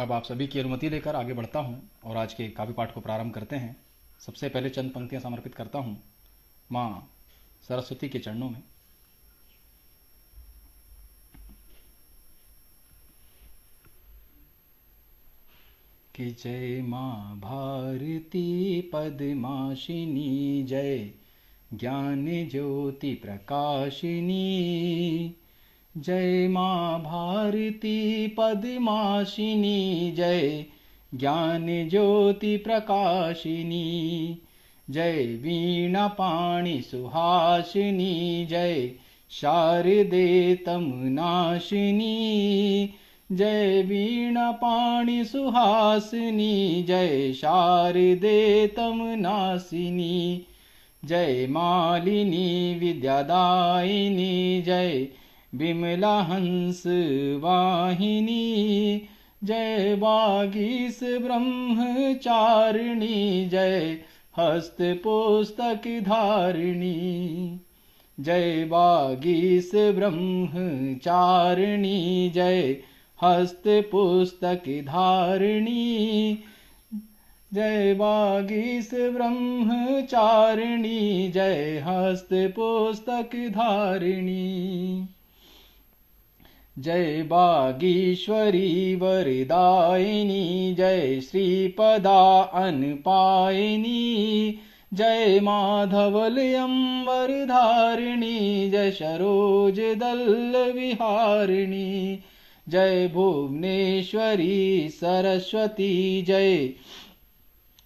अब आप सभी की अनुमति लेकर आगे बढ़ता हूँ और आज के काव्य पाठ को प्रारंभ करते हैं। सबसे पहले चंद पंक्तियाँ समर्पित करता हूँ माँ सरस्वती के चरणों में। कि जय माँ भारती पद्माशिनी, जय ज्ञान ज्योति प्रकाशिनी। जय माँ भारती पद्माशिनी, जय ज्ञान ज्योति प्रकाशिनी। जय वीणा पाणि सुहासिनी, जय शारदे तमनाशिनी। जय वीणा पाणि सुहासिनी, जय शारदे तमनासिनी। जय मालिनी विद्यादायिनी, जय विमला हंस वाहिनी। जय वागीश ब्रह्मचारिणी, जय हस्त पुस्तक धारिणी। जय वागीश ब्रह्मचारिणी, जय हस्त पुस्तक धारिणी। जय वागीश ब्रह्मचारिणी, जय हस्त पुस्तक धारिणी। जय बागीश्वरी वरदायिनी, जय श्रीपदा अनपायिनी। जय माधवल अम्बर धारिणी, जय सरोज दल विहारिणी। जय भुवनेश्वरी सरस्वती, जय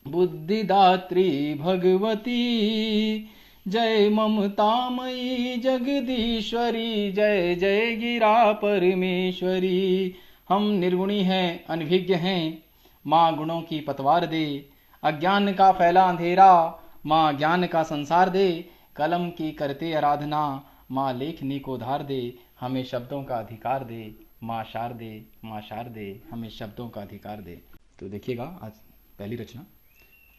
बुद्धिदात्री भगवती। जय ममतामयी जगदीश्वरी, जय जय गिरा परमेश्वरी। हम निर्गुणी हैं अनभिज्ञ हैं, माँ गुणों की पतवार दे। अज्ञान का फैला अंधेरा, माँ ज्ञान का संसार दे। कलम की करते आराधना, माँ लेखनी को धार दे। हमें शब्दों का अधिकार दे, माँ शारदे, माँ शारदे हमें शब्दों का अधिकार दे। तो देखिएगा आज पहली रचना।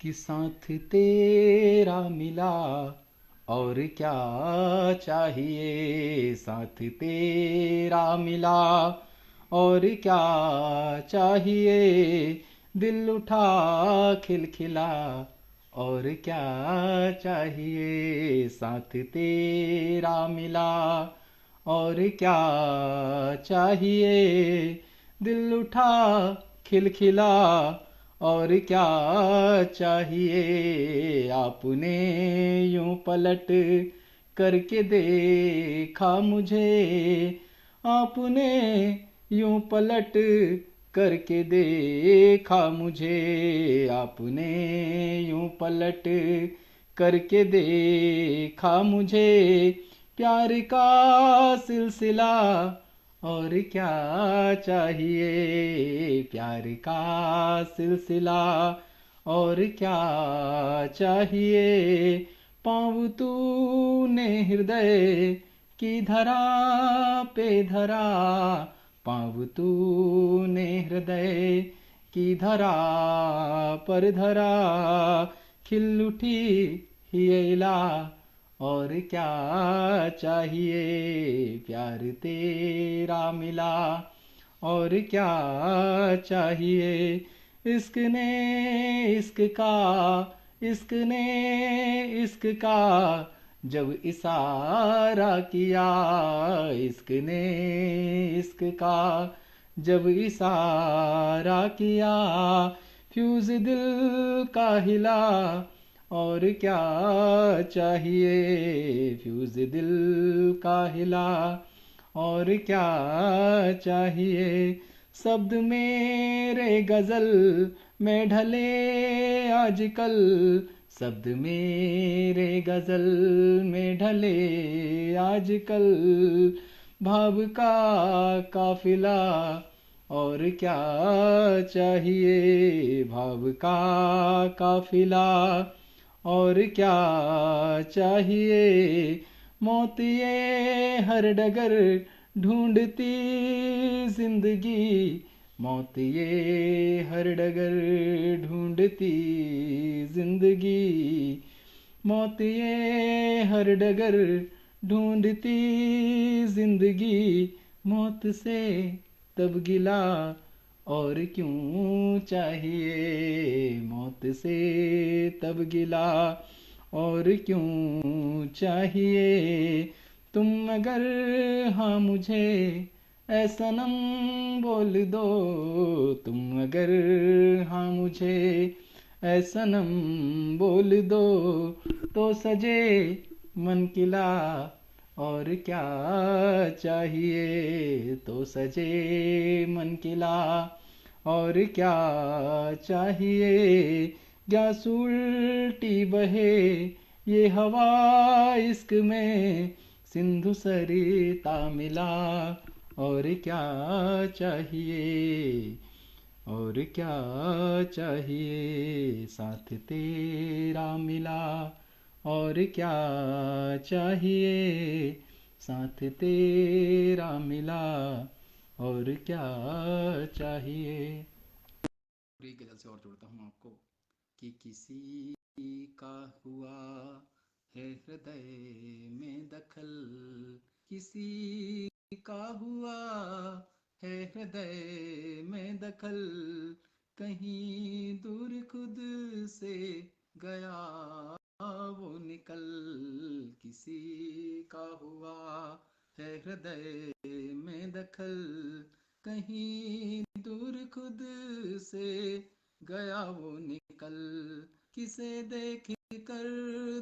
कि साथ तेरा मिला और क्या चाहिए, साथ तेरा मिला और क्या चाहिए। दिल उठा खिलखिला और क्या चाहिए। साथ तेरा मिला और क्या चाहिए। दिल उठा खिलखिला और क्या चाहिए। आपने यूं पलट करके देखा मुझे, आपने यूं पलट करके देखा मुझे। आपने यूं पलट करके देखा मुझे। प्यार का सिलसिला और क्या चाहिए। प्यार का सिलसिला और क्या चाहिए। पाँव तूने हृदय की धरा पे धरा, पाँव तूने हृदय की धरा पर धरा। खिल उठी हियला और क्या चाहिए। प्यार तेरा मिला और क्या चाहिए। इश्क ने इश्क का, इश्क ने इश्क का जब इशारा किया। इश्क ने इश्क का जब इशारा किया। फ्यूज दिल का हिला और क्या चाहिए। फ्यूज दिल का हिला और क्या चाहिए। शब्द मेरे गजल में ढले आजकल, शब्द मेरे गजल में ढले आजकल। भाव का काफिला और क्या चाहिए। भाव का काफिला और क्या चाहिए। मौत ये हर डगर ढूंढती जिंदगी, मौत ये हर डगर ढूंढती जिंदगी। मौत ये हर डगर ढूंढती जिंदगी। मौत से तब गिला और क्यों चाहिए मौत से तब गिला, और क्यों चाहिए तुम अगर हाँ मुझे ऐ सनम बोल दो, तुम अगर हाँ मुझे ऐ सनम बोल दो, तो सजे मन किला, और क्या चाहिए, तो सजे मन किला, और क्या चाहिए। ग्यास उल्टी बहे ये हवा इश्क में, सिंधु सरिता मिला, और क्या चाहिए, और क्या चाहिए। साथ तेरा मिला, और क्या चाहिए, साथ तेरा मिला, और क्या चाहिए। एक गजल से और जोड़ता हूँ आपको कि किसी का हुआ है हृदय में दखल, किसी का हुआ है हृदय में दखल, कहीं दूर खुद से गया वो निकल, किसी का हुआ है हृदय में दखल, कहीं दूर खुद से गया वो निकल, किसे देख कर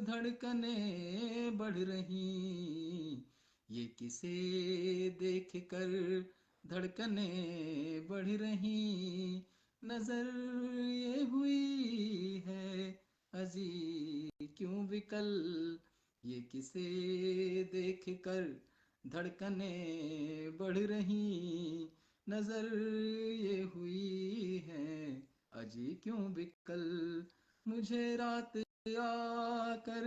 धड़कने बढ़ रही, ये किसे देख कर धड़कने बढ़ रही, नजर ये हुई है अजी क्यों विकल, ये किसे देख कर धड़कने बढ़ रही, नजर ये हुई है अजी क्यों विकल। मुझे रात आकर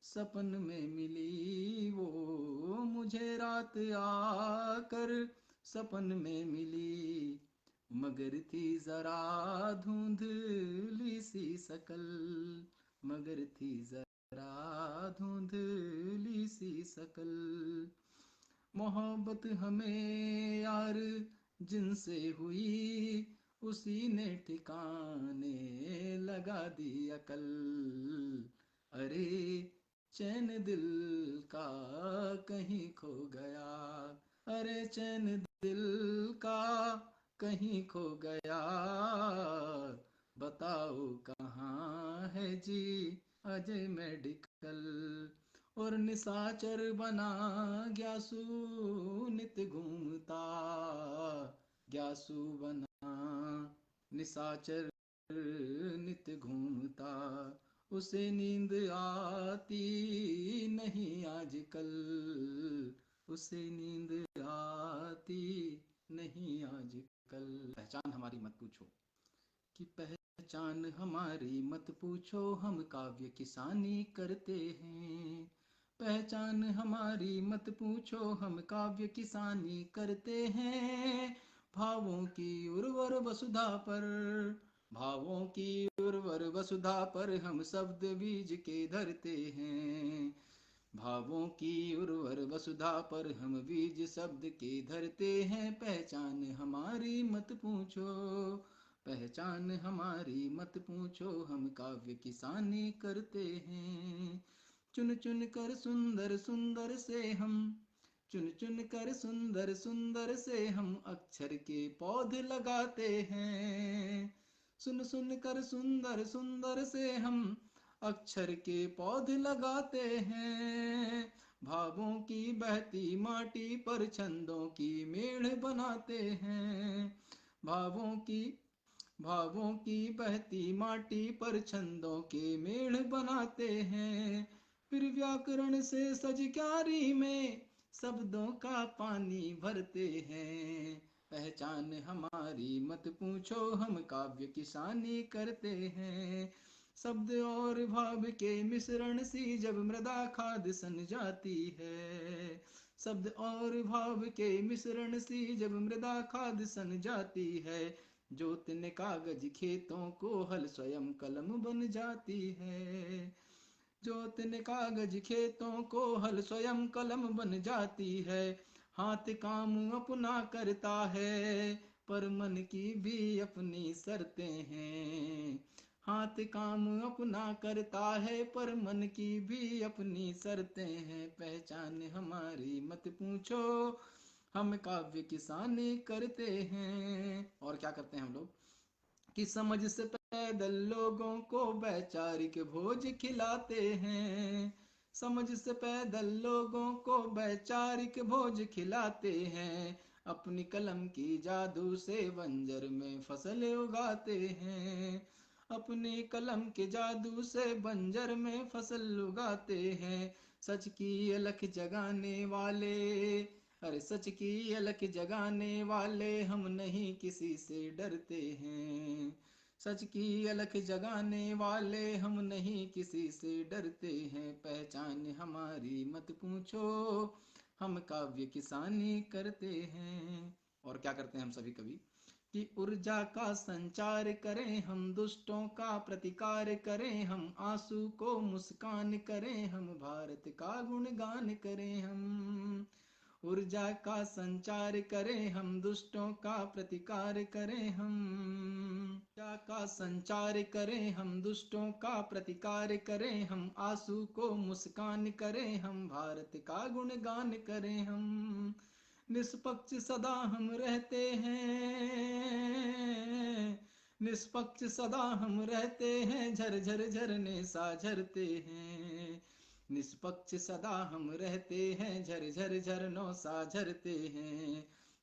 सपन में मिली वो, मुझे रात आकर सपन में मिली, मगर थी जरा धुंधली सी शकल, मगर थी जरा धुंधली सी शकल। मोहब्बत हमें यार जिनसे हुई, उसी ने ठिकाने लगा दी अकल, अरे चैन दिल का कहीं खो गया, अरे चैन दिल का कहीं खो गया, बताओ कहाँ है जी अजय मेडिकल। और निशाचर बना ग्यासु नित घूमता, ग्यासु बना निशाचर नित घूमता, उसे नींद आती नहीं आजकल, उसे नींद आती नहीं आजकल। पहचान हमारी मत पूछो कि पहचान हमारी मत पूछो, हम काव्य किसानी करते हैं, पहचान हमारी मत पूछो, हम काव्य किसानी करते हैं, भावों की उर्वर वसुधा पर, भावों की उर्वर वसुधा पर हम शब्द बीज के धरते हैं, भावों की उर्वर वसुधा पर हम बीज शब्द के धरते हैं। पहचान हमारी मत पूछो, पहचान हमारी मत पूछो, हम काव्य किसानी करते हैं, चुन चुन कर सुंदर सुंदर से हम, चुन चुन कर सुंदर सुंदर से हम अक्षर के पौधे लगाते हैं, सुन सुन कर सुंदर सुंदर से हम अक्षर के पौधे लगाते हैं, भावों की बहती माटी पर छंदों की मेढ़ बनाते हैं, भावों की बहती माटी पर छंदों के मेढ़ बनाते हैं, फिर व्याकरण से सज क्यारी में शब्दों का पानी भरते हैं, पहचान हमारी मत पूछो, हम काव्य किसानी करते हैं, शब्द और भाव के मिश्रण सी जब मृदा खाद सन जाती है, शब्द और भाव के मिश्रण सी जब मृदा खाद सन जाती है, जोत ने कागज खेतों को हल स्वयं कलम बन जाती है, जोत ने कागज खेतों को हल स्वयं कलम बन जाती है, हाथ काम अपना करता है, पर मन की भी अपनी शर्तें हैं। हाथ काम अपना करता है पर मन की भी अपनी शर्तें हैं। पहचान हमारी मत पूछो, हम काव्य किसानी करते हैं। और क्या करते हैं हम लोग कि समझ से पैदल लोगों को वैचारिक भोज खिलाते हैं। समझ से पैदल लोगों को वैचारिक भोज खिलाते हैं। अपनी कलम की जादू से बंजर में फसल उगाते हैं। अपनी कलम के जादू से बंजर में फसल उगाते हैं। सच की अलख जगाने वाले, अरे सच की अलख जगाने वाले हम नहीं किसी से डरते हैं। सच की अलख जगाने वाले हम नहीं किसी से डरते हैं। पहचान हमारी मत पूछो, हम काव्य किसानी करते हैं। और क्या करते हैं हम सभी कवि कि ऊर्जा का संचार करें हम, दुष्टों का प्रतिकार करें हम, आंसू को मुस्कान करें हम, भारत का गुणगान करें हम। ऊर्जा का संचार करें हम, दुष्टों का प्रतिकार करें हम। ऊर्जा का संचार करें हम, दुष्टों का प्रतिकार करें हम, आंसू को मुस्कान करें हम, भारत का गुणगान करें हम। निष्पक्ष सदा हम रहते हैं, निष्पक्ष सदा हम रहते हैं, झरझर झरने सा झरते हैं। निष्पक्ष सदा हम रहते हैं, झरझर झरनों सा झरते हैं।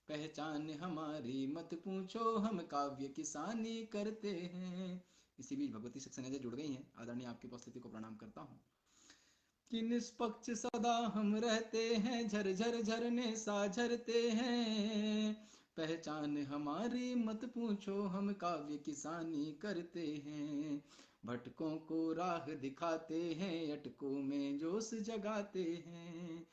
पहचान हमारी मत पूछो, हम काव्य किसानी करते हैं। इसी बीच भगवती सक्सेना जी जुड़ गई हैं। आदरणीय आपकी उपस्थिति को प्रणाम करता हूँ कि निष्पक्ष सदा हम रहते हैं, झरझर झरने सा झरते हैं। पहचान हमारी मत पूछो, हम काव्य किसानी करते हैं। भटकों को राह दिखाते हैं, अटकों में जोश जगाते हैं।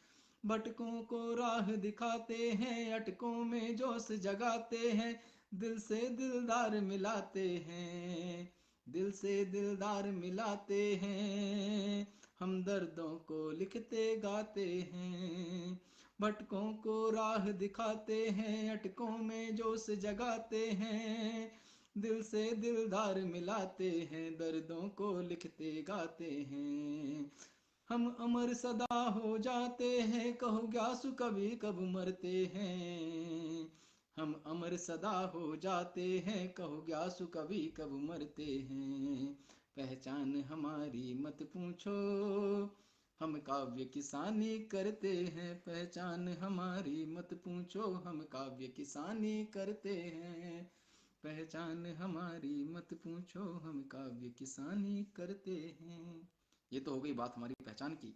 भटकों को राह दिखाते हैं, अटकों में जोश जगाते हैं। दिल से दिलदार मिलाते हैं, दिल से दिलदार मिलाते हैं। हम दर्दों को लिखते गाते हैं। भटकों को राह दिखाते हैं, अटकों में जोश जगाते हैं। दिल से दिलदार मिलाते हैं, दर्दों को लिखते गाते हैं। हम अमर सदा हो जाते हैं, कहो ग्यासु कवि कब मरते हैं। हम अमर सदा हो जाते हैं, कहो ग्यासु कवि कब मरते हैं। पहचान हमारी मत पूछो, हम काव्य किसानी करते हैं। पहचान हमारी मत पूछो, हम काव्य किसानी करते हैं। पहचान हमारी मत पूछो, हम काव्य किसानी करते हैं। ये तो हो गई बात हमारी पहचान की।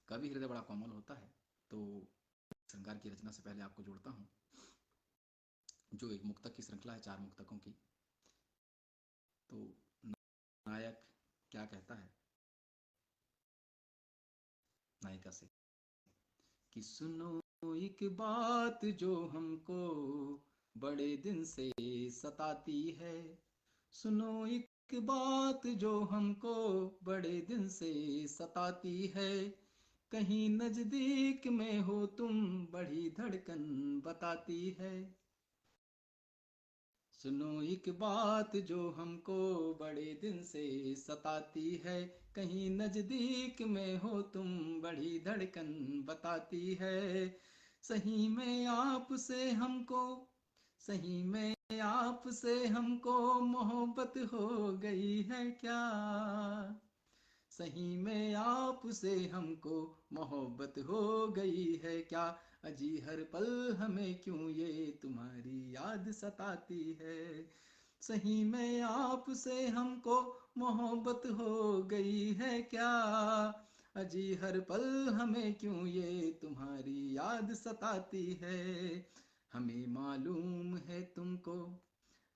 कवि हृदय बड़ा कोमल होता है। तो श्रृंगार की रचना से पहले आपको जोड़ता हूँ, जो एक मुक्तक की श्रृंखला है 4 मुक्तकों की। तो नायक क्या कहता है नायिका से कि सुनो एक बात जो हमको बड़े दिन से सताती है। सुनो एक बात जो हमको बड़े दिन से सताती है। कहीं नजदीक में हो तुम, बड़ी धड़कन बताती है। सुनो एक बात जो हमको बड़े दिन से सताती है। कहीं नजदीक में हो तुम, बड़ी धड़कन बताती है। सही में आपसे हमको, सही में आपसे हमको मोहब्बत हो गई है क्या। सही में आपसे हमको मोहब्बत हो गई है क्या। अजी हर पल हमें क्यों ये तुम्हारी याद सताती है। सही में आपसे हमको मोहब्बत हो गई है क्या। अजी हर पल हमें क्यों ये तुम्हारी याद सताती है। हमें मालूम है तुमको,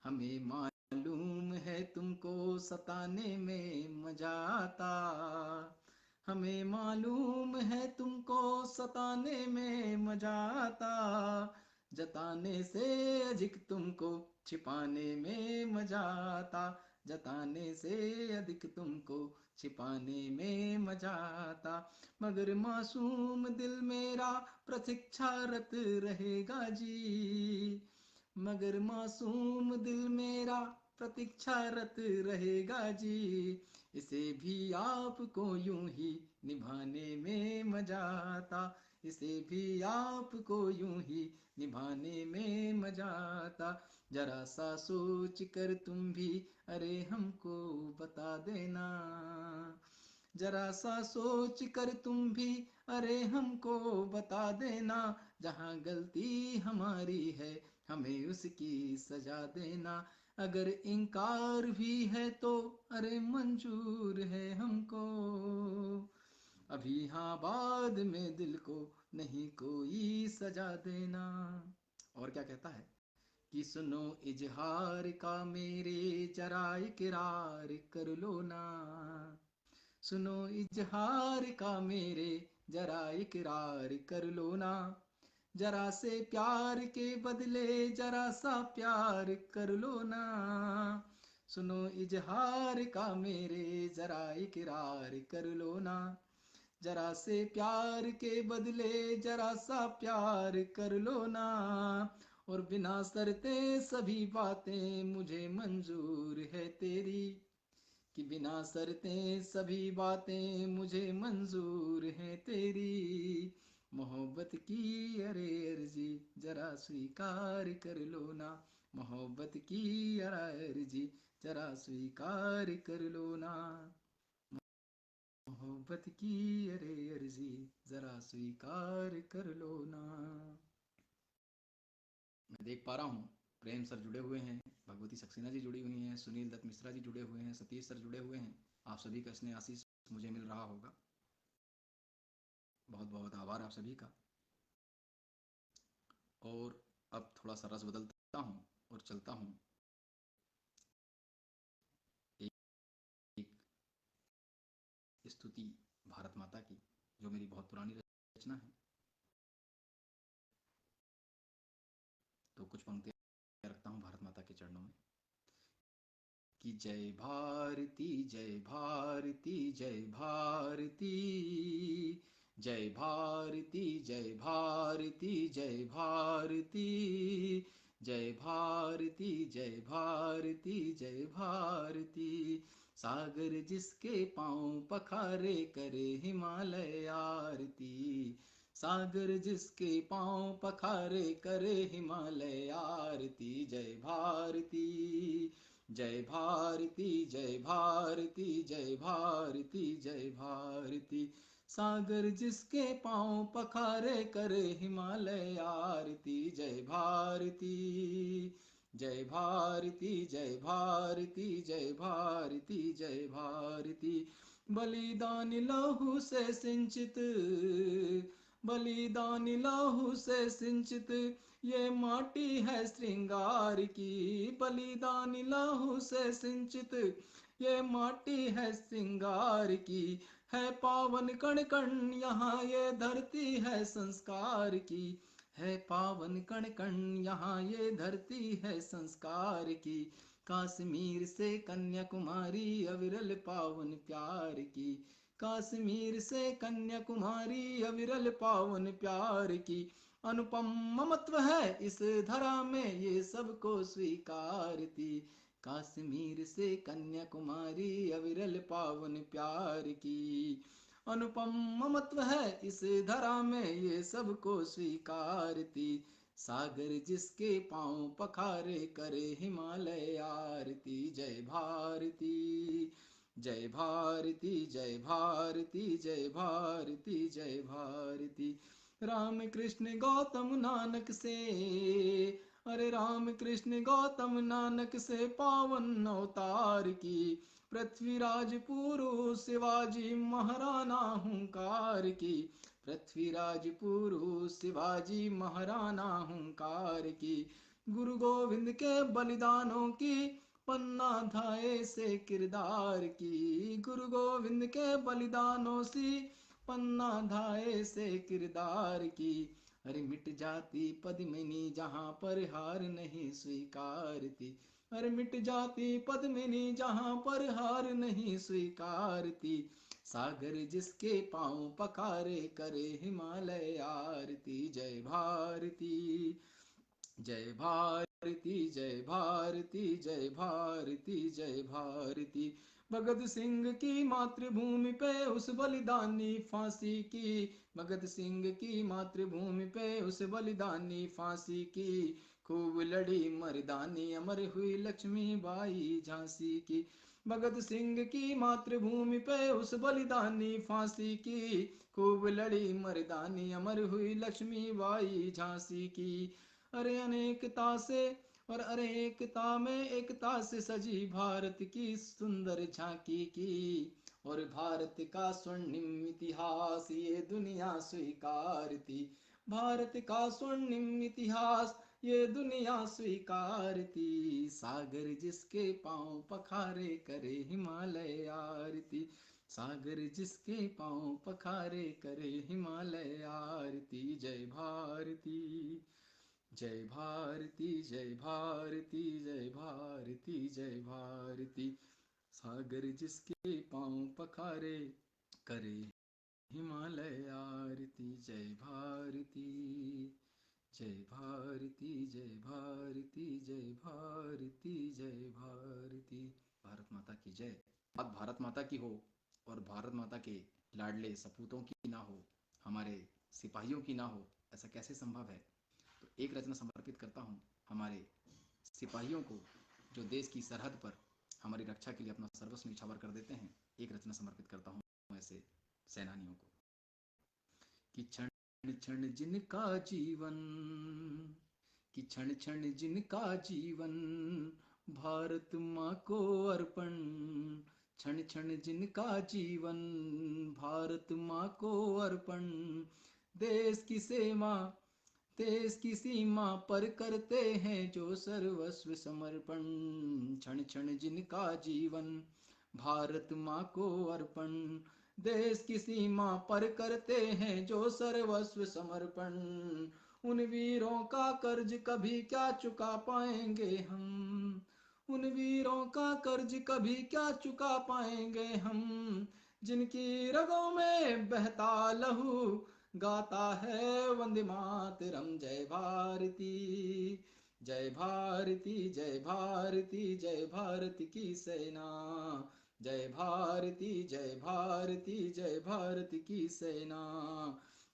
हमें मालूम है तुमको सताने में मजा आता। हमें मालूम है तुमको सताने में मजा आता। जताने से अधिक तुमको छिपाने में मजा आता। जताने से अधिक तुमको छिपाने में मजा आता। मगर मासूम दिल मेरा प्रतीक्षारत रहेगा जी, मगर मासूम दिल मेरा प्रतीक्षारत रहेगा जी। इसे भी आपको यूं ही निभाने में मजा आता, इसे भी आपको यूं ही निभाने में मजा आता। जरा सा सोच कर तुम भी अरे हमको बता देना, जरा सा सोच कर तुम भी अरे हमको बता देना। जहाँ गलती हमारी है हमें उसकी सजा देना। अगर इनकार भी है तो अरे मंजूर है हमको, अभी हाँ बाद में दिल को नहीं कोई सजा देना। और क्या कहता है कि सुनो इजहार का मेरे जरा इकरार कर लो ना, सुनो इजहार का मेरे जरा इकरार कर लो ना। जरा से प्यार के बदले जरा सा प्यार कर लो ना, सुनो इजहार का मेरे जरा इकरार कर लो ना। जरा से प्यार के बदले जरा सा प्यार कर लो ना। और बिना शर्ते सभी बातें मुझे मंजूर है तेरी, कि बिना शर्तें सभी बातें मुझे मंजूर हैं तेरी। मोहब्बत की अरे अर्जी जरा स्वीकार कर लो ना, मोहब्बत की अरे अर्जी जरा स्वीकार कर लो ना, मोहब्बत की अरे अर्जी जरा स्वीकार कर लो ना। मैं देख पा रहा हूँ प्रेम सर जुड़े हुए हैं, भगवती सक्सेना जी जुड़ी हुई हैं, सुनील दत्त मिश्रा जी जुड़े हुए हैं, सतीश सर जुड़े हुए हैं। आप सभी का स्नेह आशीष मुझे मिल रहा होगा। बहुत बहुत आभार आप सभी का। और अब थोड़ा सा रस बदलता हूँ और चलता हूँ एक स्तुति भारत माता की, जो मेरी बहुत पुरानी रचना है। तो कुछ पंक्तियाँ रखता हूँ भारत माता के चरणों में कि जय भारती जय भारती जय भारती, जय भारती जय भारती जय भारती, जय भारती जय भारती जय भारती। सागर जिसके पांव पखारे करे हिमालय आरती, सागर जिसके पांव पखारे करे हिमालय आरती। जय भारती जय भारती जय भारती जय भारती जय भारती। सागर जिसके पांव पखारे करे हिमालय आरती। जय भारती जय भारती जय भारती जय भारती जय भारती। बलिदान लहू से सिंचित, बलिदान लहू से सिंचित ये माटी है श्रृंगार की। बलिदान लहू से सिंचित ये माटी है श्रृंगार की। है पावन कण कण यहाँ ये धरती है संस्कार की। है पावन कण कण यहाँ ये धरती है संस्कार की। कश्मीर से कन्याकुमारी अविरल पावन प्यार की। कश्मीर से कन्याकुमारी अविरल पावन प्यार की। अनुपम ममत्व है इस धरा में ये सबको स्वीकारती। कश्मीर से कन्याकुमारी अविरल पावन प्यार की। अनुपम ममत्व है इस धरा में ये सबको स्वीकारती। सागर जिसके पांव पखारे करे हिमालय आरती। जय भारती जय भारती जय भारती जय भारती जय भारती। राम कृष्ण गौतम नानक से, अरे राम कृष्ण गौतम नानक से पावन अवतार की। पृथ्वीराज पुरु शिवाजी महाराणा हुंकार की। पृथ्वीराज पुरु शिवाजी महाराणा हुंकार की। गुरु गोविंद के बलिदानों की पन्ना धाये से किरदार की। गुरु गोविंद के बलिदानों से पन्ना धाये से किरदार की। अरे मिट जाती पद्मिनी जहाँ पर हार नहीं स्वीकारती, अरे मिट जाती पद्मिनी जहाँ पर हार नहीं स्वीकारती, सागर जिसके पांव पखारे करे हिमालय आरती। जय भारती, जय भारती, जय भारती, जय भारती, जय भारती। भगत सिंह की मातृभूमि पे उस बलिदानी फांसी की, भगत सिंह की मातृभूमि पे उस बलिदानी फांसी की, खूब लड़ी मर्दानी अमर हुई लक्ष्मीबाई झांसी की। भगत सिंह की मातृभूमि पे उस बलिदानी फांसी की, खूब लड़ी मर्दानी अमर हुई लक्ष्मीबाई झांसी की। अरे अनेकता से और अनेकता में एकता से सजी भारत की सुंदर झांकी की, और भारत का स्वर्णिम इतिहास ये दुनिया स्वीकारती, भारत का स्वर्णिम इतिहास ये दुनिया स्वीकारती, सागर जिसके पांव पखारे करे हिमालय आरती, सागर जिसके पांव पखारे करे हिमालय आरती। जय भारती, जय भारती, जय भारती, जय भारती, जय भारती, सागर जिसके पांव पखारे करे हिमालय आरती। जय भारती, जय भारती, जय भारती, जय भारती, जय भारती। भारत माता की जय। बात भारत माता की हो और भारत माता के लाडले सपूतों की ना हो, हमारे सिपाहियों की ना हो, ऐसा कैसे संभव है। तो एक रचना समर्पित करता हूँ हमारे सिपाहियों को, जो देश की सरहद पर हमारी रक्षा के लिए अपना सर्वस्व न्यौछावर कर देते हैं। एक रचना समर्पित करता हूँ ऐसे सेनानियों को कि क्षण क्षण जिनका जीवन, कि क्षण क्षण जिनका जीवन भारत माँ को अर्पण, क्षण क्षण जिनका जीवन भारत माँ को अर्पण, देश की सेवा देश की सीमा पर करते हैं जो सर्वस्व समर्पण, क्षण क्षण जिनका जीवन भारत माँ को अर्पण, देश की सीमा पर करते हैं जो सर्वस्व समर्पण, उन वीरों का कर्ज कभी क्या चुका पाएंगे हम, उन वीरों का कर्ज कभी क्या चुका पाएंगे हम, जिनकी रगों में बहता लहू गाता है वंदे मातरम। जय भारती, जय भारती, जय भारती, जय भारत की सेना, जय भारती, जय भारती, जय भारत की सेना,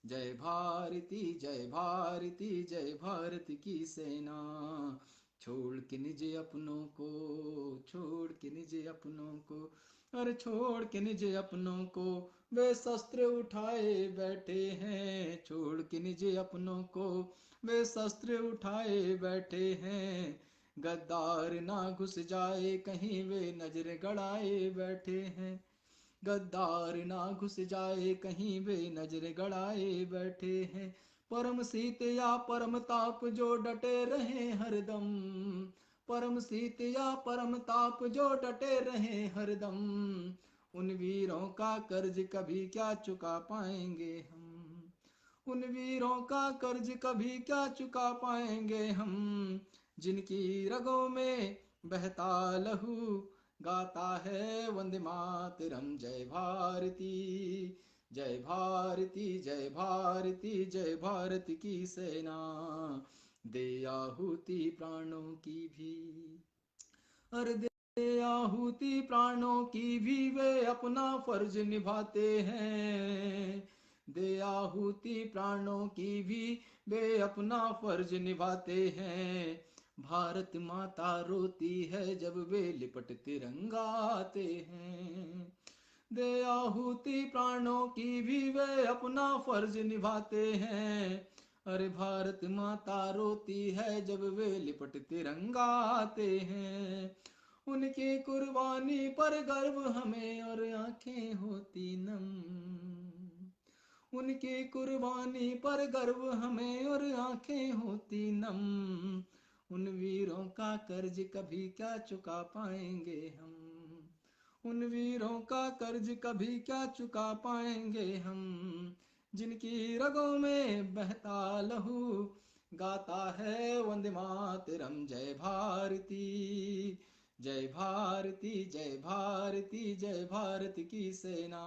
जय भारती, जय भारती, जय भारत की सेना। छोड़ के निज अपनों को, छोड़ के निज अपनों को, अरे छोड़ के निज अपनों को वे शस्त्र उठाए बैठे हैं, छोड़ के निज अपनों को वे शस्त्र उठाए बैठे हैं, गद्दार ना घुस जाए कहीं वे नजर गड़ाए बैठे हैं, गद्दार ना घुस जाए कहीं वे नजर गड़ाए बैठे हैं, परम शीत या परम ताप जो डटे रहे हरदम, परम शीत या परम ताप जो डटे रहे हरदम, उन वीरों का कर्ज कभी क्या चुका पाएंगे हम, उन वीरों का कर्ज कभी क्या चुका पाएंगे हम, जिनकी रगों में बहता लहू गाता है वंदे मातरम। जय भारती, जय भारती, जय भारती, जय भारत की सेना, दे आहुति प्राणों की भी, अरे दे आहुति प्राणों की भी वे अपना फर्ज निभाते हैं, दे आहुति प्राणों की भी वे अपना फर्ज निभाते हैं, भारत माता रोती है जब वे लिपट तिरंगा आते हैं, दे आहुति प्राणों की भी वे अपना फर्ज निभाते हैं, अरे भारत माता रोती है जब वे लिपट तिरंगा आते हैं, उनकी कुर्बानी पर गर्व हमें और आंखें होती नम, उनकी कुर्बानी पर गर्व हमें और आंखें होती नम, उन वीरों का कर्ज कभी क्या चुका पाएंगे हम, उन वीरों का कर्ज कभी क्या चुका पाएंगे हम, जिनकी रगों में बहता लहू, गाता है वंदे मातरम। जय भारती, जय भारती, जय भारती, जय भारत की सेना।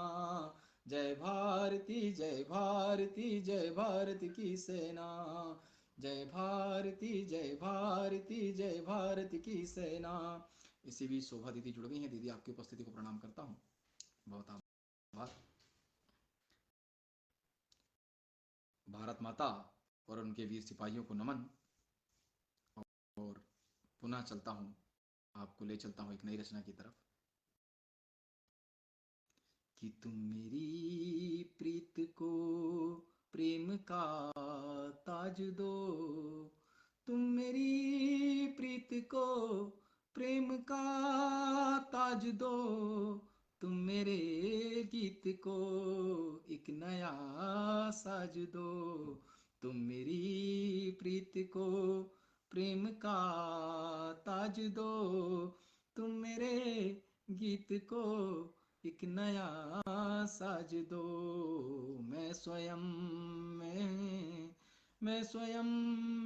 जय भारती, जय भारती, जय भारत की सेना। जय भारती, जय भारती, जय भारत की सेना। इसी बीच शोभा दीदी जुड़ गई हैं। दीदी आपकी उपस्थिति को प्रणाम करता हूँ, बहुत आभार। भारत माता और उनके वीर सिपाहियों को नमन। और पुनः चलता हूँ, आपको ले चलता हूँ एक नई रचना की तरफ। कि तुम मेरी प्रीत को प्रेम का ताज दो, तुम मेरी प्रीत को प्रेम का ताज दो, तुम मेरे गीत को एक नया साज दो, तुम मेरी प्रीत को प्रेम का ताज दो, तुम मेरे गीत को एक नया साज दो। मैं स्वयं मैं स्वयं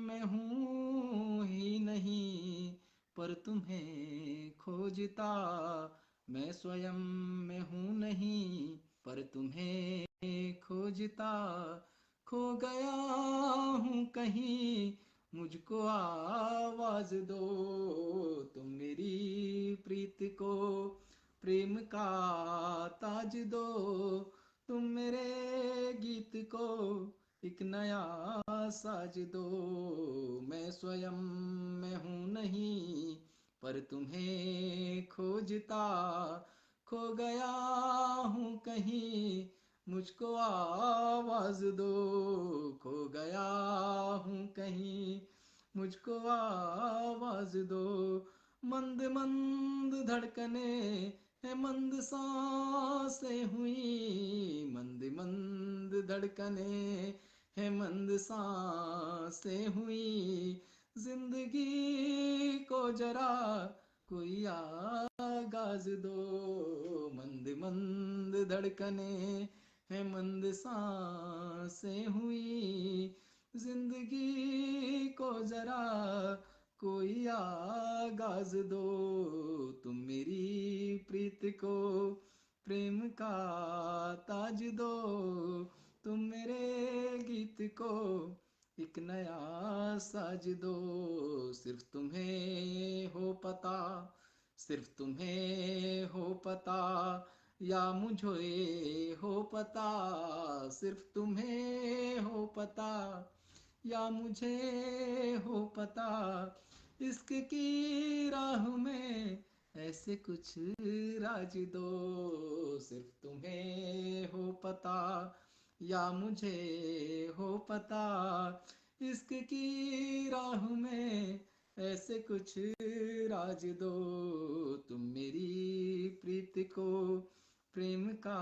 मैं हूँ ही नहीं, पर तुम्हें खोजता। मैं स्वयं मैं हूँ नहीं, पर तुम्हें खोजता। खो गया हूँ कहीं, मुझको आवाज दो, तुम मेरी प्रीत को प्रेम का ताज दो, तुम मेरे गीत को एक नया साज दो। मैं स्वयं मैं हूँ नहीं, पर तुम्हें खोजता। खो गया हूँ कहीं, मुझको आवाज दो, खो गया हूँ कहीं, मुझको आवाज दो। मंद मंद धड़कने है, मंद सांसें हुई, मंद मंद धड़कने है, मंद सांसें हुई। जिंदगी को जरा कोई आगाज दो, मंद मंद धड़कने है, मंद सांसें हुई। जिंदगी को जरा कोई आगाज दो, तुम मेरी प्रीत को प्रेम का ताज दो, तुम मेरे गीत को एक नया साज दो। सिर्फ तुम्हें हो पता, सिर्फ तुम्हें हो पता, या मुझे हो पता। सिर्फ तुम्हें हो पता, या मुझे हो पता। इश्क की राह में ऐसे कुछ राज दो, सिर्फ तुम्हें हो पता, या मुझे हो पता। इश्क की राह में ऐसे कुछ राज दो, तुम मेरी प्रीत को प्रेम का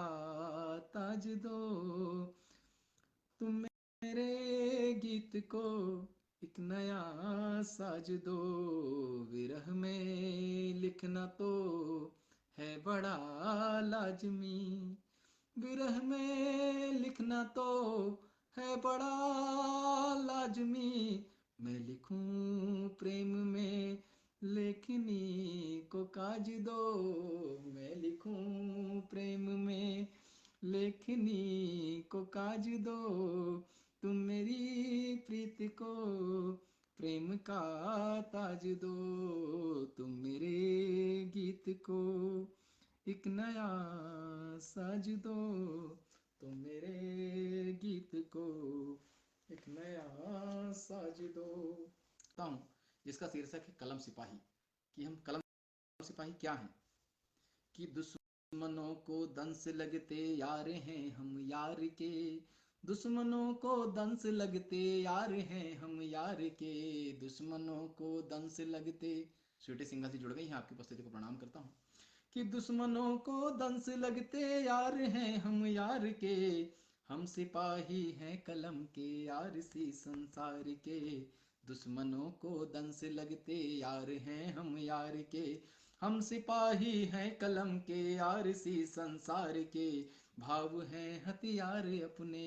ताज दो, तुम मेरे गीत को एक नया साज दो। विरह में लिखना तो है बड़ा लाजमी, विरह में लिखना तो है बड़ा लाजमी। मैं लिखूं प्रेम में लेखनी को काज दो, मैं लिखूं प्रेम में लेखनी को काज दो। तुम मेरी प्रीत को प्रेम का ताज दो, तुम मेरे गीत को एक नया साज दो, तुम मेरे गीत को एक नया साज दो। हूँ जिसका शीर्षक है कलम सिपाही। कि हम कलम सिपाही क्या हैं? कि दुश्मनों को दंस लगते यार हैं हम यार के, दुश्मनों को दंस लगते यार हैं हम यार के, दुश्मनों को दंस लगते। स्वीटी सिंघल जी जुड़ गई हैं, आपकी उपस्थिति को प्रणाम करता हूँ। कि दुश्मनों को दंस लगते यार हैं हम यार के, हम सिपाही हैं कलम के यार सी संसार के, दुश्मनों को दंस लगते यार हैं हम यार के, हम सिपाही हैं कलम के यार सी संसार के, भाव हैं हथियार अपने,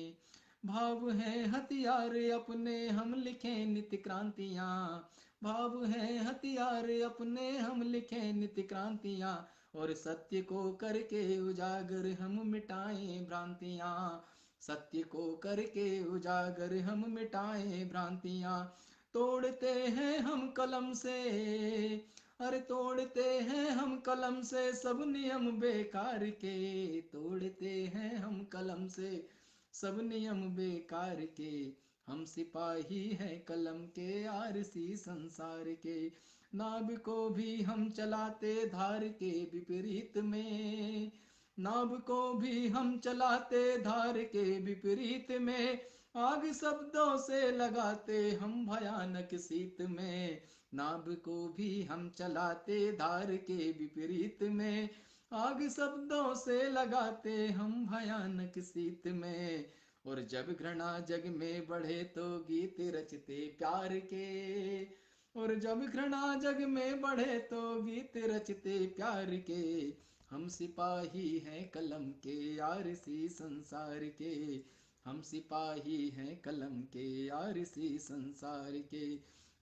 भाव है हथियार अपने हम लिखें नित्य क्रांतियाँ, भाव है हथियार अपने हम लिखें नित्य क्रांतियाँ, और सत्य को करके उजागर हम मिटाएं भ्रांतियाँ, सत्य को करके उजागर हम मिटाएं भ्रांतियाँ। तोड़ते हैं हम कलम से, अरे तोड़ते हैं हम कलम से सब नियम बेकार के, तोड़ते हैं हम कलम से सब नियम बेकार के, हम सिपाही हैं कलम के आरसी संसार के। नाभ को भी हम चलाते धार के विपरीत में, नाभ को भी हम चलाते धार के विपरीत में, आग शब्दों से लगाते हम भयानक शीत में, नाभ को भी हम चलाते धार के विपरीत में, आग शब्दों से लगाते हम भयानक शीत में। और जब घृणा जग में बढ़े तो गीत रचते प्यार के, और जब घृणा जग में बढ़े तो गीत रचते प्यार के, हम सिपाही हैं कलम के आरसी संसार के, हम सिपाही हैं कलम के आरसी संसार के।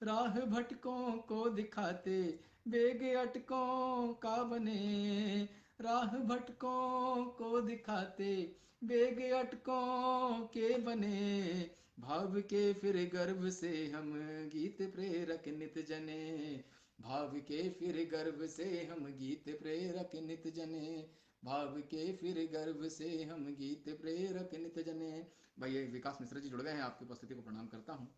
राह भटकों को दिखाते बेग अटकों का बने, राह भटकों को दिखाते बेग अटकों के बने, भाव के फिर गर्भ से हम गीत प्रेरक नित जने, भाव के फिर गर्भ से हम गीत प्रेरक नित जने, भाव के फिर गर्भ से हम गीत प्रेरक नित जने। भाई ये विकास मिश्रा जी जुड़ गए हैं, आपकी उपस्थिति को प्रणाम करता हूँ।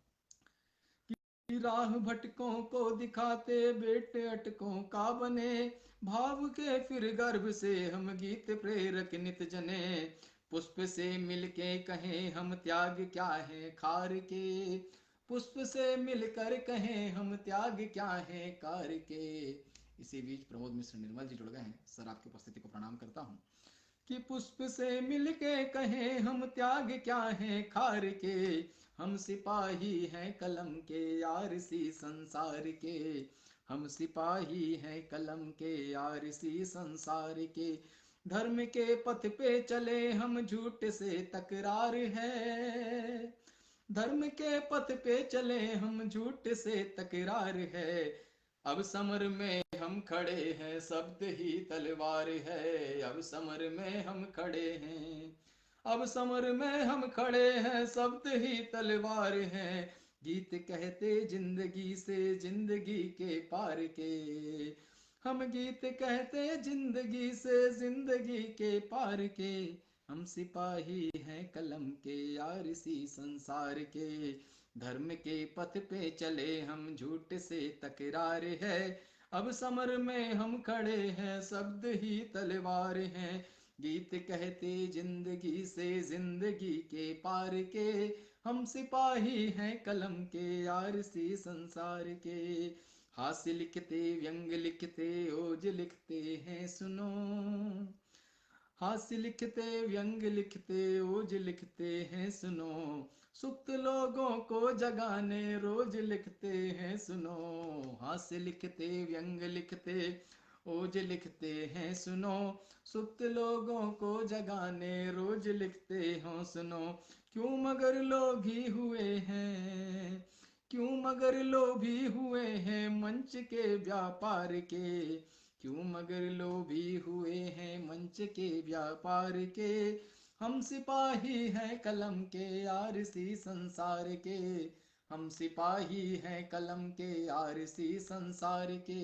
राह भटकों को दिखाते बेट अटकों का बने, भाव के फिर गर्भ से हम गीत प्रेरक नित जने, पुष्प से मिलके कहें हम त्याग क्या है खार के, पुष्प से मिलकर कहें हम त्याग क्या है कार के। इसी बीच प्रमोद मिश्र निर्मल जी जुड़ गए हैं, सर आपकी उपस्थिति को प्रणाम करता हूँ। कि पुष्प से मिलके कहें हम त्याग क्या है खार के, हम सिपाही हैं कलम के आरसी संसार के, हम सिपाही हैं कलम के आरसी संसार के। धर्म के पथ पे चले हम झूठ से तकरार है, धर्म के पथ पे चले हम झूठ से तकरार है, अब समर में हम खड़े हैं शब्द ही तलवार है, अब समर में हम खड़े हैं, अब समर में हम खड़े हैं शब्द ही तलवार हैं, गीत कहते जिंदगी से जिंदगी के पार के, हम गीत कहते जिंदगी से जिंदगी के पार के, हम सिपाही हैं कलम के आरसी संसार के, धर्म के पथ पे चले हम झूठ से तकरार है, अब समर में हम खड़े हैं शब्द ही तलवार हैं, गीत कहते जिंदगी से जिंदगी के पार के, हम सिपाही हैं कलम के आरसी संसार के। हास्य लिखते व्यंग लिखते ओज लिखते हैं सुनो, हास्य लिखते व्यंग लिखते ओज लिखते हैं सुनो, सुप्त लोगों को जगाने रोज लिखते हैं सुनो, हास्य लिखते व्यंग लिखते ओज लिखते हैं सुनो, सुप्त लोगों को जगाने रोज लिखते हो सुनो। क्यों मगर लोभी हुए हैं, क्यों मगर लोभी हुए हैं मंच के व्यापार के, क्यों मगर लोभी हुए हैं मंच के व्यापार के, हम सिपाही हैं कलम के आरसी संसार के, हम सिपाही हैं कलम के आरसी संसार के,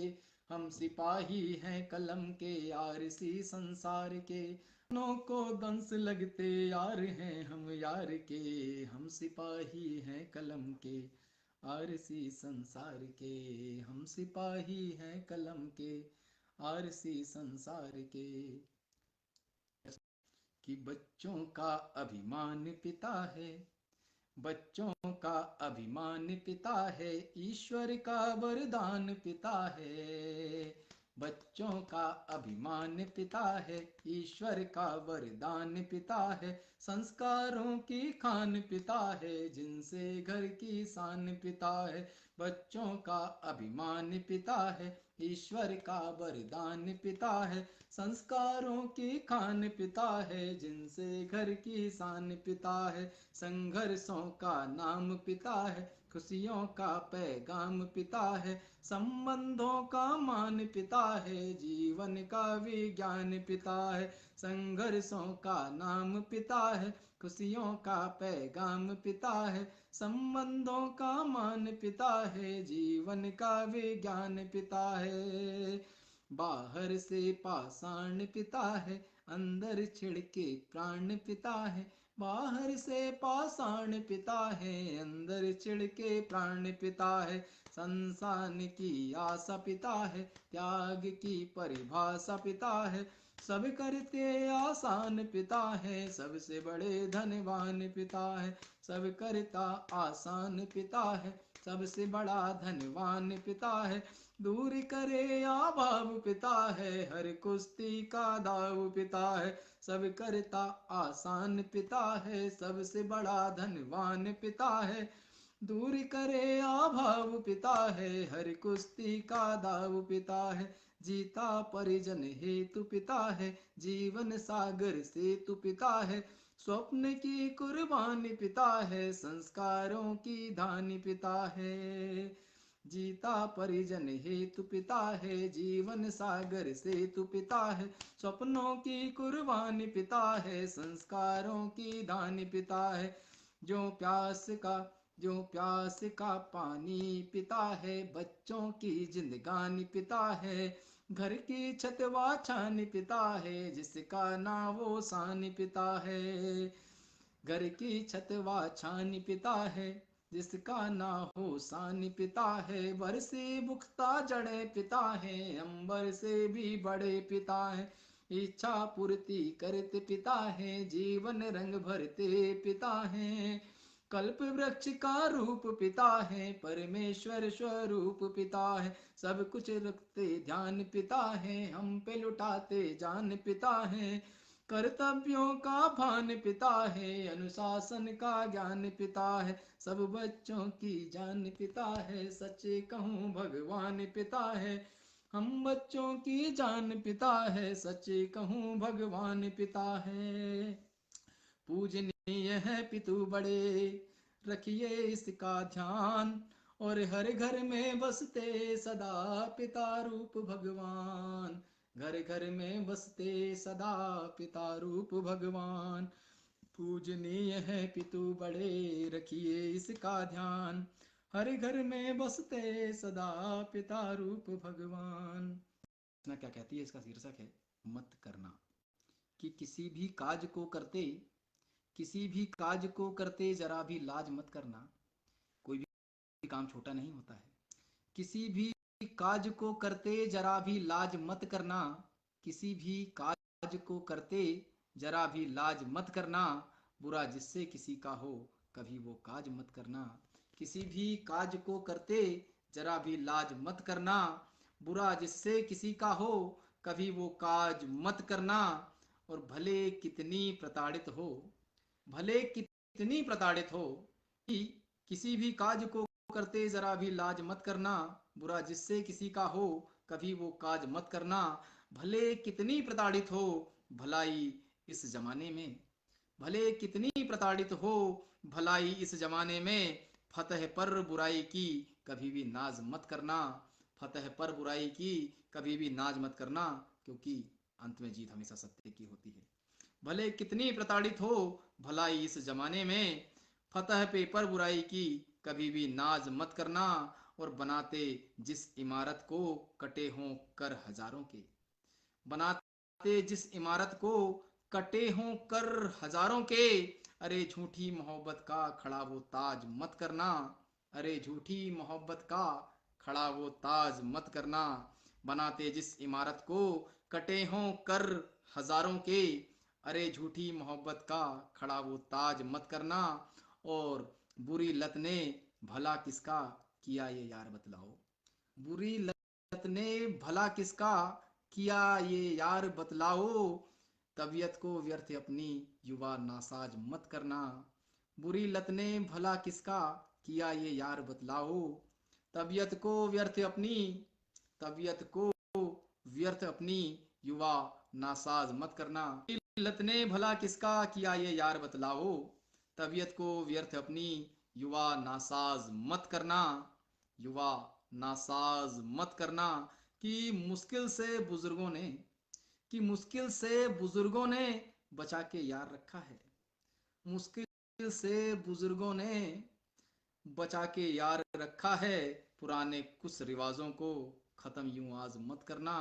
हम सिपाही हैं कलम के आरसी संसार के। नो को दंस लगते यार हैं हम यार के, हम सिपाही हैं कलम के आरसी संसार के, हम सिपाही हैं कलम के आरसी संसार के। कि बच्चों का अभिमान पिता है, बच्चों का अभिमान पिता है, ईश्वर का वरदान पिता है, बच्चों का अभिमान पिता है, ईश्वर का वरदान पिता है, संस्कारों की खान पिता है, जिनसे घर की शान पिता है, बच्चों का अभिमान पिता है, ईश्वर का वरदान पिता है, संस्कारों की खान पिता है, जिनसे घर की शान पिता है, संघर्षों का नाम पिता है, खुशियों का पैगाम पिता है, संबंधों का मान पिता है, जीवन का विज्ञान पिता है, संघर्षों का नाम पिता है, खुशियों का पैगाम पिता है, संबंधों का मान पिता है, जीवन का विज्ञान पिता है। बाहर से पाषाण पिता है, अंदर छिड़के प्राण पिता है, बाहर से पाषाण पिता है, अंदर छिड़के प्राण पिता है, संसान की आशा पिता है, त्याग की परिभाषा पिता है, सब करते आसान पिता है, सबसे बड़े धनवान पिता है, सब करता आसान पिता है, सबसे बड़ा धनवान पिता है, दूर करे अभाव पिता है, हर कुश्ती का दाव पिता है, सब करता आसान पिता है, सबसे बड़ा धनवान पिता है, दूर करे अभाव पिता है, हर कुश्ती का दाव पिता है, जीता परिजन हेतु पिता है, जीवन सागर सेतु पिता है, स्वप्न की कुर्बानी पिता है, संस्कारों की धानी पिता है, जीता परिजन हेतु पिता है, जीवन सागर सेतु पिता है, स्वप्नों की कुर्बानी पिता है, संस्कारों की धानी पिता है, जो प्यास का पानी पिता है, बच्चों की जिंदगानी पिता है, घर की छत व छानी पिता है, जिसका ना वो शान पिता है, घर की छत व छानी पिता है, जिसका ना हो शान पिता है, बरसे बुखता जड़े पिता है, अंबर से भी बड़े पिता है, इच्छा पूर्ति करते पिता है, जीवन रंग भरते पिता है, कल्प वृक्ष का रूप पिता है, परमेश्वर स्वरूप पिता है, सब कुछ रखते ध्यान पिता है, हम पे लुटाते जान पिता है, कर्तव्यों का भान पिता है, अनुशासन का ज्ञान पिता है, सब बच्चों की जान पिता है, सच्चे कहूँ भगवान पिता है, हम बच्चों की जान पिता है, सच्चे कहूँ भगवान पिता है, पूजनीय है पितु बड़े, रखिए इसका ध्यान, और हर घर में बसते सदा पिता रूप भगवान, घर घर में बसते सदा पिता रूप भगवान, पूजनीय है पितु बड़े, रखिए इसका ध्यान, हर घर में बसते सदा पिता रूप भगवान। ना क्या कहती है, इसका शीर्षक है मत करना, कि किसी भी काज को करते जरा भी लाज मत करना, कोई भी काम छोटा नहीं होता है, किसी भी काज को करते जरा भी लाज मत करना, किसी भी काज को करते जरा भी लाज मत करना, बुरा जिससे किसी का हो कभी वो काज मत करना, किसी भी काज को करते जरा भी लाज मत करना, बुरा जिससे किसी का हो कभी वो काज मत करना, और भले कितनी प्रताड़ित हो, कि किसी भी काज को करते जरा भी लाज मत करना, बुरा जिससे किसी का हो कभी वो काज मत करना, भले कितनी प्रताड़ित हो भलाई इस जमाने में, भले कितनी प्रताड़ित हो भलाई इस जमाने में, फतह पर बुराई की कभी भी नाज मत करना, फतह पर बुराई की कभी भी नाज मत करना, क्योंकि अंत में जीत हमेशा सत्य की होती है, भले कितनी प्रताड़ित हो भलाई इस जमाने में, फतह पे पर बुराई की कभी भी नाज मत करना, और बनाते जिस इमारत को कटे हों कर हजारों के, बनाते जिस इमारत को कटे हों कर हजारों के, अरे झूठी मोहब्बत का खड़ा वो ताज मत करना, अरे झूठी मोहब्बत का खड़ा वो ताज मत करना, बनाते जिस इमारत को कटे हों कर हजारों के, अरे झूठी मोहब्बत का खड़ा वो ताज मत करना, और बुरी लत ने भला किसका किया ये यार बतलाओ, बुरी लत ने भला किसका किया ये यार बतलाओ, तबीयत को व्यर्थ अपनी युवा नासाज मत करना, बुरी लत ने भला किसका किया ये यार बतलाओ, तबीयत को व्यर्थ अपनी तबीयत को व्यर्थ अपनी युवा नासाज मत करना। लत ने भला किसका किया ये यार बतलाओ, तबीयत को व्यर्थ अपनी युवा नासाज मत करना, युवा नासाज मत करना। कि मुश्किल से बुजुर्गों ने, कि मुश्किल से बुजुर्गों ने बचा के यार रखा है, मुश्किल से बुजुर्गों ने बचा के यार रखा है, पुराने कुछ रिवाजों को खत्म यूं आज मत करना।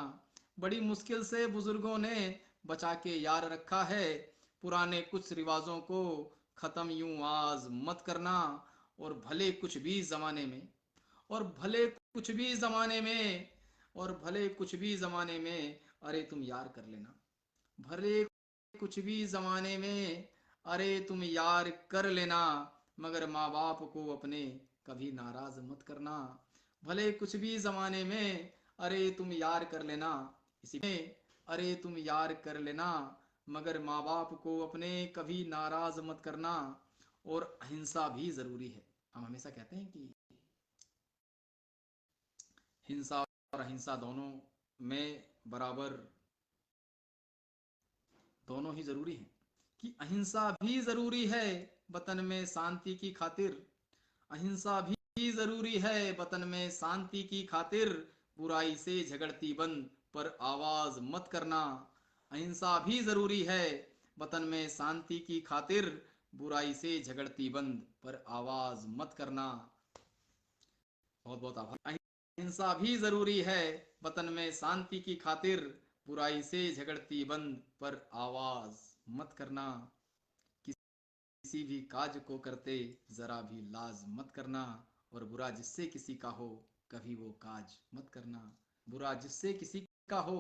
बड़ी मुश्किल से बुजुर्गों ने बचा के यार रखा है, पुराने कुछ रिवाजों को खत्म यूं आज मत करना। और भले कुछ भी जमाने में, और भले कुछ भी जमाने में, और भले कुछ भी जमाने में अरे तुम यार कर लेना, भले कुछ भी जमाने में अरे तुम यार कर लेना, मगर माँ बाप को अपने कभी नाराज मत करना। भले कुछ भी जमाने में अरे तुम यार कर लेना, इसी में अरे तुम यार कर लेना, मगर माँ बाप को अपने कभी नाराज मत करना। और अहिंसा भी जरूरी है। हम हमेशा कहते हैं कि हिंसा और अहिंसा दोनों में बराबर, दोनों ही जरूरी हैं। कि अहिंसा भी जरूरी है वतन में शांति की खातिर, अहिंसा भी जरूरी है वतन में शांति की खातिर, बुराई से झगड़ती बंद पर आवाज मत करना। अहिंसा भी जरूरी है वतन में शांति की खातिर, बुराई से झगड़ती बंद पर आवाज मत करना। बहुत बहुत आभार। अहिंसा भी जरूरी है वतन में शांति की खातिर, बुराई से झगड़ती बंद पर आवाज मत करना। किसी भी काज को करते जरा भी लाज मत करना, और बुरा जिससे किसी का हो कभी वो काज मत करना, बुरा जिससे किसी का हो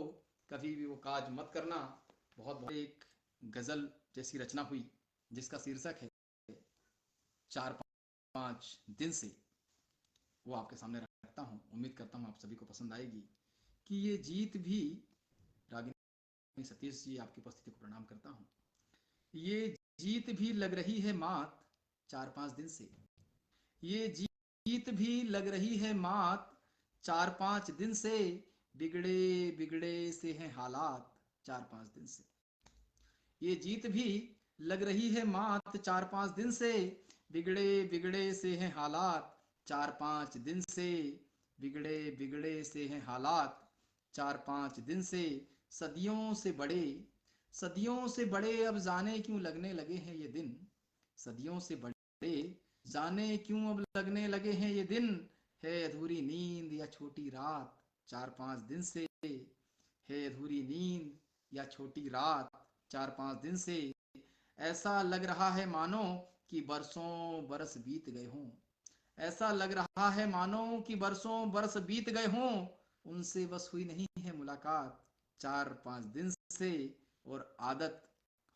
कभी भी वो काज मत करना। बहुत बहुत एक गजल जैसी रचना हुई जिसका शीर्षक है 4-5 दिन से, वो आपके सामने रखता हूँ। उम्मीद करता हूँ आप सभी को पसंद आएगी। कि ये जीत भी, रागिनी सतीश जी आपकी उपस्थिति को प्रणाम करता हूँ। ये जीत भी लग रही है मात 4-5 दिन से, ये जीत भी लग रही है मात 4-5 दिन से, बिगड़े बिगड़े से हैं हालात 4-5 दिन से। ये जीत भी लग रही है मात 4-5 दिन से, बिगड़े बिगड़े से हैं हालात 4-5 दिन से, बिगड़े बिगड़े से हैं हालात 4-5 दिन से। सदियों से बड़े, सदियों से बड़े अब जाने क्यों लगने लगे हैं ये दिन, सदियों से बड़े जाने क्यों अब लगने लगे हैं ये दिन, है अधूरी नींद या छोटी रात 4-5 दिन से, है अधूरी नींद या छोटी रात 4-5 दिन से। ऐसा लग रहा है मानो कि बरसों बरस बीत गए हों, ऐसा लग रहा है मानो कि बरसों बरस बीत गए हों, उनसे बस हुई नहीं है मुलाकात 4-5 दिन से। और आदत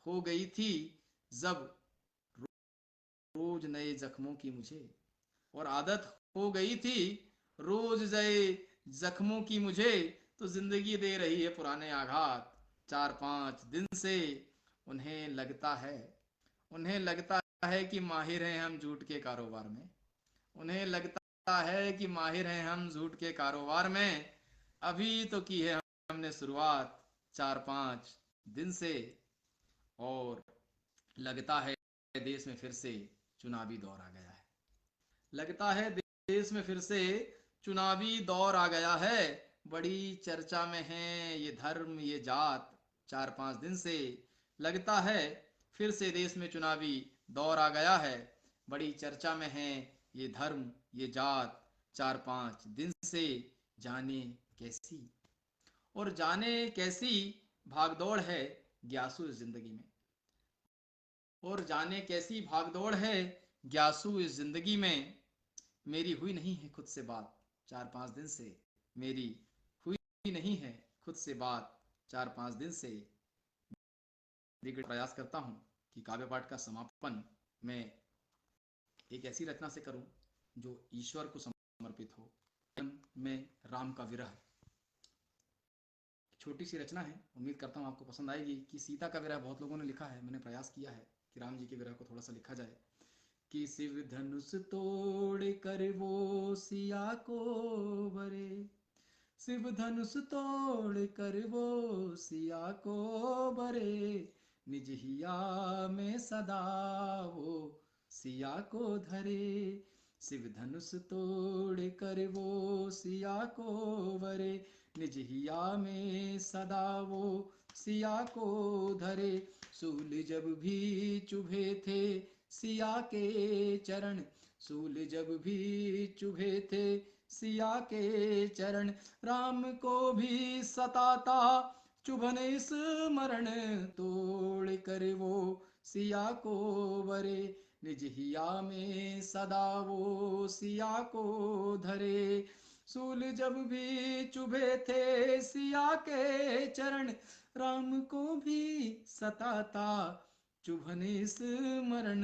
हो गई थी जब रोज नए जख्मों की मुझे, और आदत हो गई थी रोज नए जख्मों की मुझे, तो जिंदगी दे रही है पुराने आघात 4-5 दिन से। उन्हें लगता है, उन्हें लगता है कि माहिर हैं हम झूठ के कारोबार में, उन्हें लगता है कि माहिर हैं हम झूठ के कारोबार में, अभी तो की है हमने शुरुआत 4-5 दिन से। और लगता है देश में फिर से चुनावी दौर आ गया है, लगता है देश में फिर से चुनावी दौर आ गया है, बड़ी चर्चा में है ये धर्म ये जात 4-5 दिन से। लगता है फिर से देश में चुनावी दौर आ गया है, बड़ी चर्चा में है ये धर्म ये जात 4-5 दिन से। जाने कैसी, और जाने कैसी भागदौड़ है ग्यासु इस जिंदगी में, और जाने कैसी भागदौड़ है ग्यासु इस जिंदगी में। मेरी हुई नहीं है खुद से बात 4-5 दिन से, मेरी हुई नहीं है खुद से बात 4-5 दिन से। प्रयास करता हूँ कि काव्य पाठ का समापन मैं एक ऐसी रचना से करूं जो ईश्वर को समर्पित हो। में राम का विरह, छोटी सी रचना है, उम्मीद करता हूँ आपको पसंद आएगी। कि सीता का विरह बहुत लोगों ने लिखा है, मैंने प्रयास किया है कि राम जी के विरह को थोड़ा सा लिखा जाए। कि शिव धनुष तोड़ कर वो सिया को बरे, शिव धनुष तोड़ कर वो सिया को बरे, निज हिया में सदा वो सिया को धरे। शिव धनुष तोड़ कर वो सिया को बरे, निज हिया में सदा वो सिया को धरे। सूल जब भी चुभे थे सिया के चरण, सूल जब भी चुभे थे सिया के चरण, राम को भी सताता चुभन स्मरण, तोड़ कर वो सिया को वरे, निज हिया में सदा वो सिया को धरे। सूल जब भी चुभे थे सिया के चरण, राम को भी सताता चुभन स्मरण,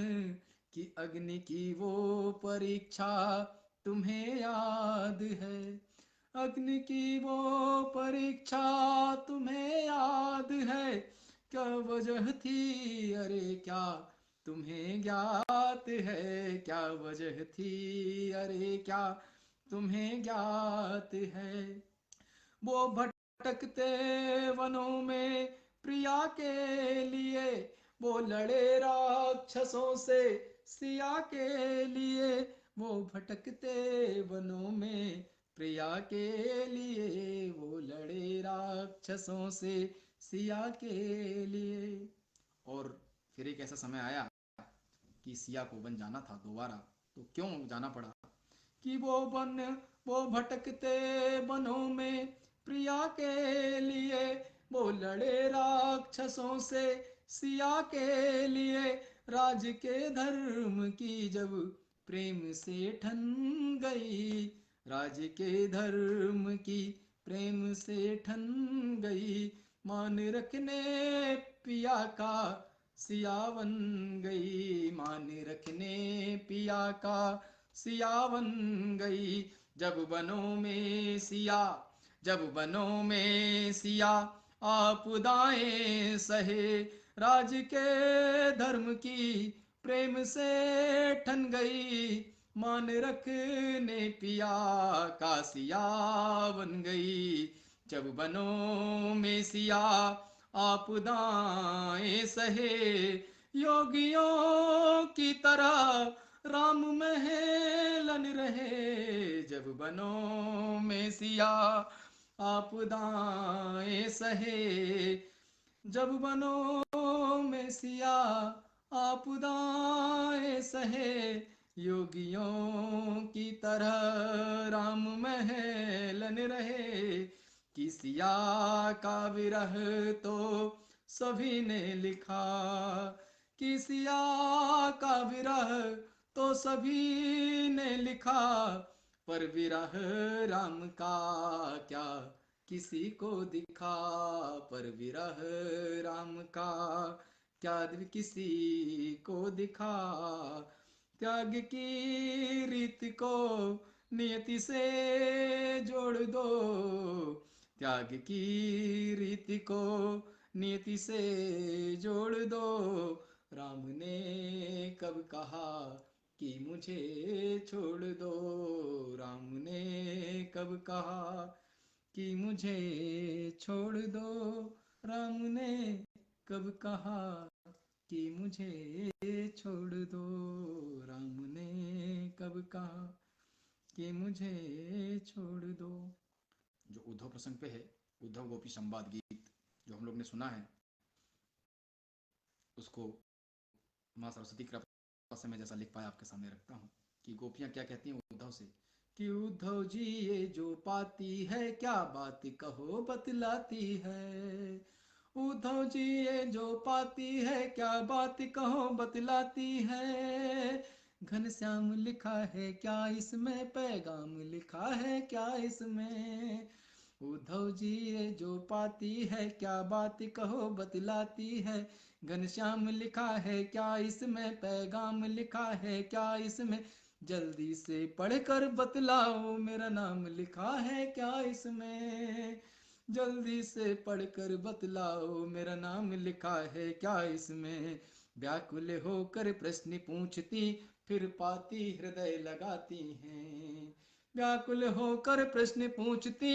कि अग्नि की वो परीक्षा तुम्हें याद है, अग्नि की वो परीक्षा तुम्हें याद है, क्या वजह थी अरे क्या तुम्हें ज्ञात है, क्या वजह थी अरे क्या तुम्हें ज्ञात है। वो भटकते वनों में प्रिया के लिए, वो लड़े राक्षसों से सिया के लिए, वो भटकते वनों में प्रिया के लिए, वो लड़े राक्षसों से सिया के लिए। और फिर एक ऐसा समय आया कि सिया को वन जाना था दोबारा, तो क्यों जाना पड़ा कि वो भटकते वनों में प्रिया के लिए, वो लड़े राक्षसों से सिया के लिए। राज के धर्म की जब प्रेम से ठन गई, राज के धर्म की प्रेम से ठन गई, मान रखने पिया का सिया बन गई, मान रखने पिया का सिया बन गई। जब बनों में सिया, जब बनों में सिया आपदाएं सहे, राज के धर्म की प्रेम से ठन गई, मान रखने पिया का सिया बन गई। जब बनों में सिया आपदाएं सहे, योगियों की तरह राम महलन रहे। जब बनों में सिया आपदाएं सहे, जब बनों में सिया आपदाएं सहे, योगियों की तरह राम महलन रहे। कि सिया का विरह तो सभी ने लिखा, कि सिया का विरह तो सभी ने लिखा, पर विरह राम का क्या किसी को दिखा, पर विरह राम का क्या किसी को दिखा। त्याग की रीत को नियति से जोड़ दो, त्याग की रीति को नियति से जोड़ दो। राम ने कब कहा कि मुझे छोड़ दो, राम ने कब कहा कि मुझे छोड़ दो, राम ने कब कहा कि मुझे छोड़ दो, राम ने कब कहा कि मुझे छोड़ दो। जो उद्धव प्रसंग पे है, उद्धव गोपी संवाद गीत जो हम लोग ने सुना है, उसको माँ सरस्वती कृपा से मैं जैसा लिख पाया आपके सामने रखता हूँ कि गोपियाँ क्या कहती हैं उद्धव से कि उद्धव जी ये जो पाती है क्या बात कहो बतलाती है, उद्धव जी ये जो पाती है क्या बात कहो बतलाती है। घनश्याम लिखा है क्या इसमें, पैगाम लिखा है क्या इसमें, उद्धव जी ये जो पाती है क्या बात कहो बतलाती है। घनश्याम लिखा है क्या इसमें, पैगाम लिखा है क्या इसमें, जल्दी से पढ़कर बतलाओ मेरा नाम लिखा है क्या इसमें, जल्दी से पढ़कर बतलाओ मेरा नाम लिखा है क्या इसमें। व्याकुल होकर प्रश्न पूछती फिर पाती हृदय लगाती हैं, व्याकुल होकर प्रश्न पूछती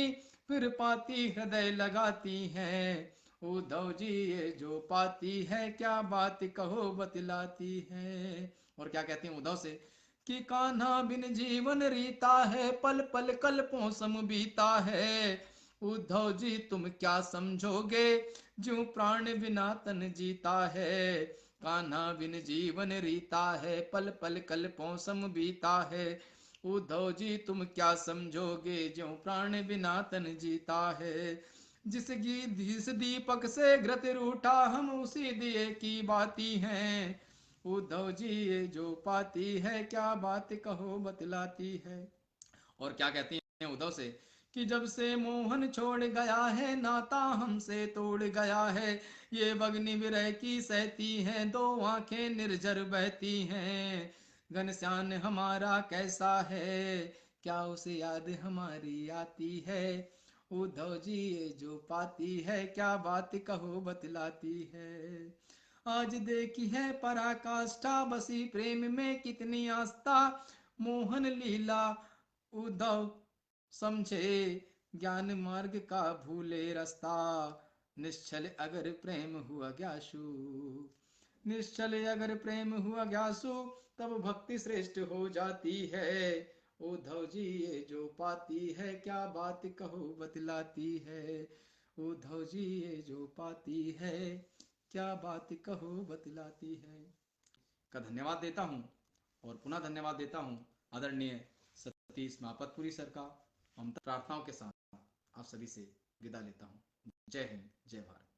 फिर पाती हृदय लगाती है। उद्धव जी ये जो पाती है, क्या बात कहो बतलाती है। और क्या कहती है उद्धव से कि कान्हा बिन जीवन रीता है, पल पल कल्पों सम बीता है। उद्धव जी तुम क्या समझोगे, जो प्राण बिना तन जीता है। कान्हा बिन जीवन रीता है, पल पल कल्पों सम बीता है। उद्धव जी तुम क्या समझोगे, ज्यों प्राण बिना तन जीता है। जिस दीपक से घृत रूठा, हम उसी दिए की बाती हैं। उद्धव जी ये जो पाती है, क्या बात कहो बतलाती है। और क्या कहती हैं उद्धव से कि जब से मोहन छोड़ गया है, नाता हमसे तोड़ गया है। ये बगनी विरह की सहती हैं, दो आंखें निर्झर बहती हैं। घनश्याम हमारा कैसा है, क्या उसे याद हमारी आती है। उद्धव जी ये जो पाती है, क्या बात कहो बतलाती है। आज देखी है पराकाष्ठा, बसी प्रेम में कितनी आस्था। मोहन लीला उद्धव समझे, ज्ञान मार्ग का भूले रास्ता। निश्चल अगर प्रेम हुआ ज्ञासु, निश्चल अगर प्रेम हुआ ज्ञासु, तब भक्ति श्रेष्ठ हो जाती है। उद्धव जी ये जो पाती है, क्या बात कहो बतलाती है। उद्धव जी ये जो पाती है, क्या बात कहो बतलाती है। का धन्यवाद देता हूँ और पुनः धन्यवाद देता हूँ आदरणीय सतीश मापतपुरी सर का। हम प्रार्थनाओं के साथ आप सभी से विदा लेता हूँ। जय हिंद, जय भारत।